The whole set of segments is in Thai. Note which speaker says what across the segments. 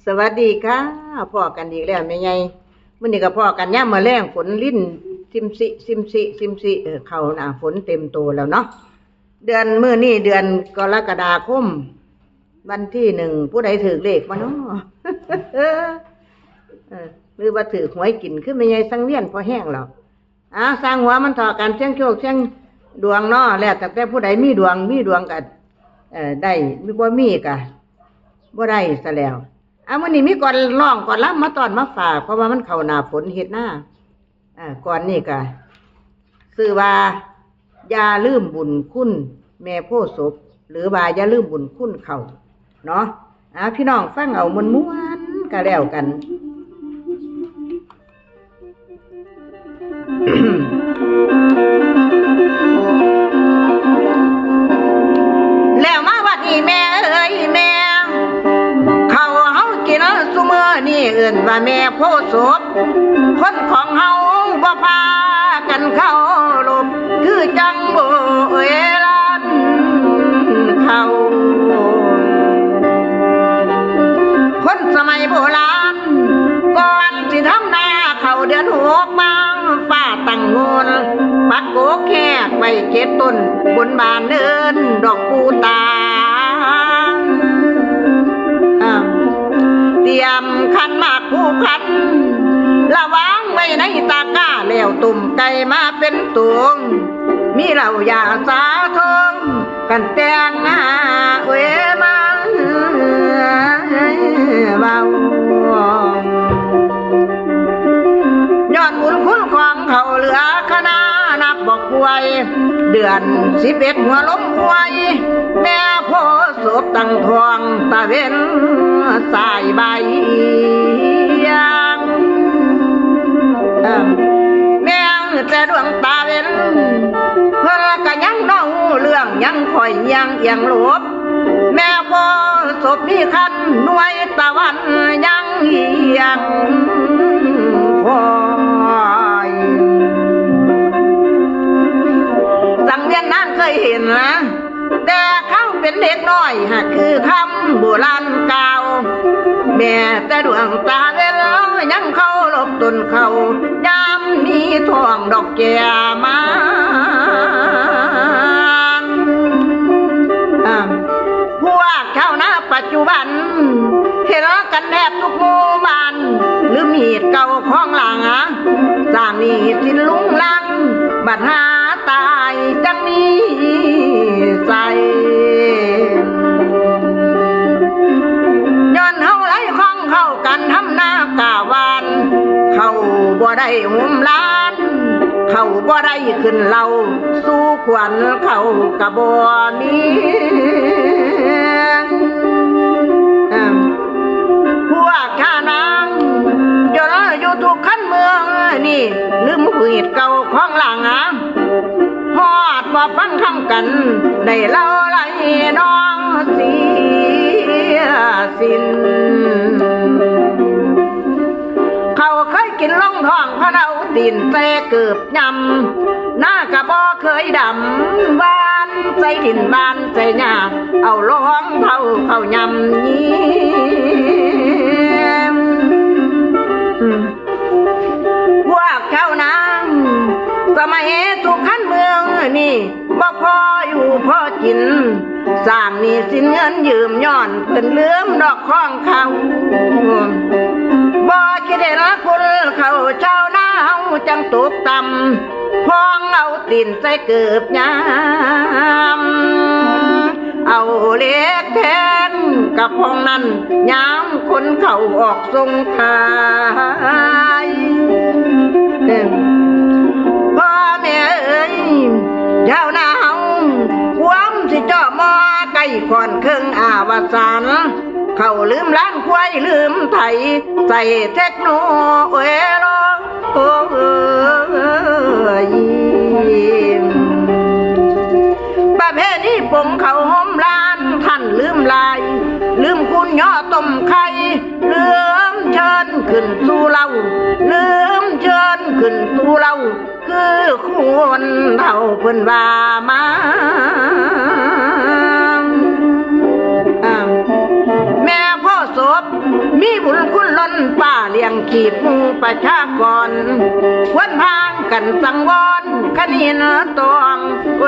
Speaker 1: สวัสดีค่ะพ่อกันอีกแล้วแม่ใหญ่มื้อนี้ก็พ่อกันย่ามมื้อแลงฝนลิ้นซิมซิเข้าหน้าฝนเต็มโตแล้วเนาะเดือนมื้อนี้เดือนกรกฎาคมวันที่1ผู้ใดถือเลขบ่เนาะ หรือว่าถือหวยกินขึ้นแม่ใหญ่สังเวียนพอแห้งแล้วสร้างหัวมันต่อกันเสี่ยงโชคเสี่ยงดวงเนาะแล้วแต่ผู้ใดมีดวงก็ได้บ่มีก็บ่ได้ซะแล้วมื้อนี้มีก่อนร้องก่อนรำมาตอนมาฝากเพราะว่ามันเข้าหน้าฝนเฮ็ดหน้าก่อนนี้ก็ชื่อว่าอย่าลืมบุญคุณแม่โพธิ์ศพหรือว่าอย่าลืมบุญคุณเขาเนาะพี่น้องฟังเอาม่วนๆก็แล้วกัน แล้วมาวัดนี้แม่เอ้ยแม่เขาเฮากินซุมื้อนี่เอิ้นว่าแม่โพธิ์ศพคนของเฮาบ่พากันเข้าลบคือจังบ่เอ้ยล้านเขาคนสมัยโบราณก่อนสิทำนาเขาเดือน6มาป้าตั้งโงนปักโกแขกไว้7ต้นบนบานเนินดอกปูตาเตรียมขันหมากผู้ขันระวางไว้ในตะกร้าแล้วตุ่มไก่มาเป็นตุงมีเหล่ายาสาทองกันแตงเว้มาเบาย้อนบุญคุณของเขาเหลือคณะนับบอกป่วยเดือน11หัวล้มป่วยแม่โพธิ์ศพตั้งทองตาเว้นสายใบยางแม่แต่ดวงตาเว้นเพื่อก็ยังน้องเรื่องยังคอยยังหลบแม่โพธิ์ศพมีคันหน่วยตะวันยังคอยสังเวียนนั่นเคยเห็นนะแต่เขาเป็นเด็กน้อยคือคำโบราณเก่าแม่แต่ดวงตาเวลายังเข้าลบต้นเขายามมีทองดอกแก่มาพวกชาวนาปัจจุบันเห็นกันแทบทุกหมู่บ้านหรือมีดเก่าของหลังสร้างนี่สิ้นลุงลังบัดหาตายจังมีใส่ย้อนเฮาไหลคล้องเข้ากันทำหน้ากาวานเขาบ่ได้หุ่มล้านเขาบ่ได้ขึ้นเราสู้ขวัญเขากะบ่มีพวกข้านางอยู่ทุกขั้นเมืองนี่ลืมหืดเก่าของหลังฮอดว่าฟังคำกันได้เล่าไหลน้องเสียสิ้นเขาเคยกินล่องท้องพะเนาตีนเตเกือบยำหน้ากะบ่เคยดำบ้านใจดินบ้านใจหยาเอาล้องเท่าเขายำนี้พวกเจ้านางสมัยทุกขั้นเมืองนี่บ่พออยู่พอกินสร้างนี่สินเงินยืมย้อนเพิ่นลืมดอกของเขาบ่คิดได้ละคุณเขาเจ้านาเฮาจังตกต่ำพองเอาตีนใส่เกือบยามเอาเล็กแทนกับพองนั้นยามคนเขาออกทรงขายพ่อแม่เอ้ยเจ้านาเฮาความสิเจาะมอไก่ก่อนครึ่งอาวสานเขาลืมล้านควายลืมไถใส่เทคโนโลยีประเพณีปงเขาหอมล้านท่านลืมลายลืมคุณย่อต้มไข่ลืมเชิญขึ้นสู่เราลืมเชิญขึ้นสู่เราคือคนเท่าเพิ่นว่ามาแม่พ่อศพ มีบุญคุณล้นป้าเลี้ยงขีดหมู่ประชากรควรพางกันสังวรคณินตองเว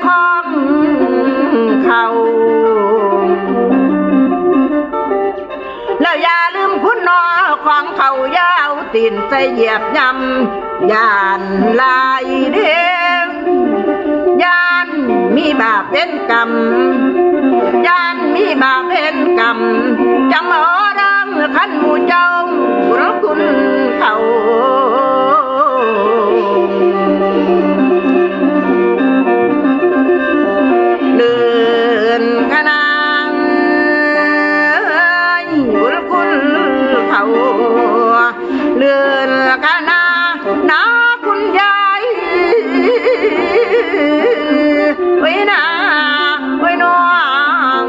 Speaker 1: ของเขาแล้วอย่าลืมคุณนอของเขายาวตีนใส่เหยียบยำยานลายเด้งยานมีบาปเป็นกรรมยานมีบาปเป็นกรรมจำเอาดังขันหมู่เจ้าบุญคุณเขาเลื่อนขนางบุญคุณเขาเลื่อนขนางนาคุณยายไว้นาไว้น้อง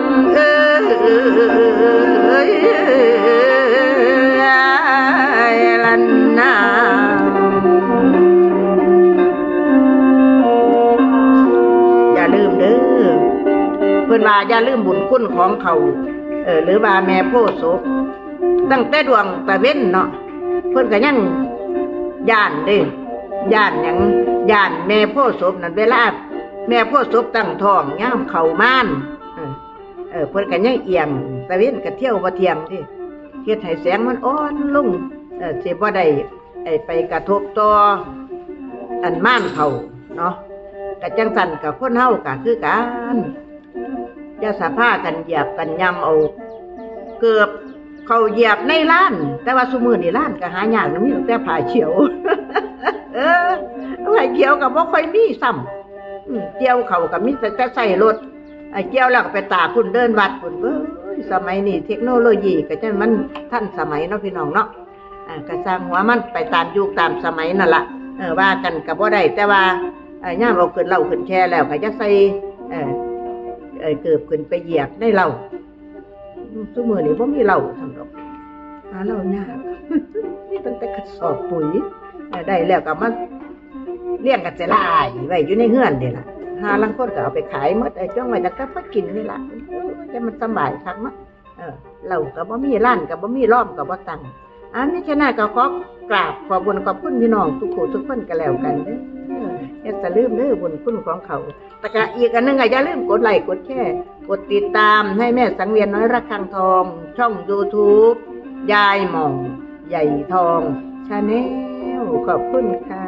Speaker 1: ลันนาอย่าลืมเด้อเพิ่นว่าอย่าลืมบุญคุณของเขาหรือว่าแม่โพธิ์ศพตั้งแต่ดวงตะเว้นเนาะเพิ่นก็ยังย่านเด้ย่านหยังย่านแม่โพธิ์ศพนั่นเวลาแม่โพธิ์ศพตั้งท้องย่ามเข้าม่านเพิ่นก็ยังเอียงตะเว้นก็เที่ยวบ่เที่ยงดิเฮ็ดให้แสงมันอ่อนลงสิบ่ได้ไปกระทบต่ออันม่านเขาเนาะก็จังซั่นกับคนเฮาก็คือกันอย่าสะพากันเหยียบกันย่ำเอาเกือบเขาเหยียบในร้านแต่ว่าซุมื้อนี่ร้านก็หายากนำมีแต่ผ้าเขียวผ้าเขียวก็บ่ค่อยมีซ้ำเกี่ยวเขาก็มีแต่ใส่รถเกี่ยวแล้วก็ไปตากคุณเดินวัดคุณสมัยนี้เทคโนโลยีก็จะมันทันสมัยเนาะพี่น้องเนาะก็สร้างหัวมันไปตามยุคตามสมัยนั่นล่ะว่ากันก็บ่ได้แต่ว่าย่ามเอาขึ้นเหล้าขึ้นแช่แล้วก็จะใส่เกือบขึ้นไปเหยียบในเหล้าซุมื้อนี้บ่มีเหล้าซั่นดอกหาเหล้ายากมีตั้งแต่กระสอบปุ๋ยได้แล้วก็มาเลี้ยงกันเสลายไว้อยู่ในเฮือนนี่ล่ะหาลังคนก็เอาไปขายหมดจ้องไว้จักแต่พอกินนี่ล่ะแต่มันสบายคักเนาะเหล้าก็บ่มีร้านก็บ่มีล้อมก็บ่ตั้งมิฉะนั้นก็ขอกราบขอบุญขอบคุณพี่น้องทุกผู้ทุกคนก็แล้วกันเด้ออย่าลืมเด้อบุญคุณของเขาแต่ก็อีกอันนึงอย่าลืมกดไลค์กดแชร์กดติดตามให้แม่สังเวียนน้อยระฆังทองช่อง YouTube ยายหม่องใหญ่ทองชาแนลขอบคุณค่ะ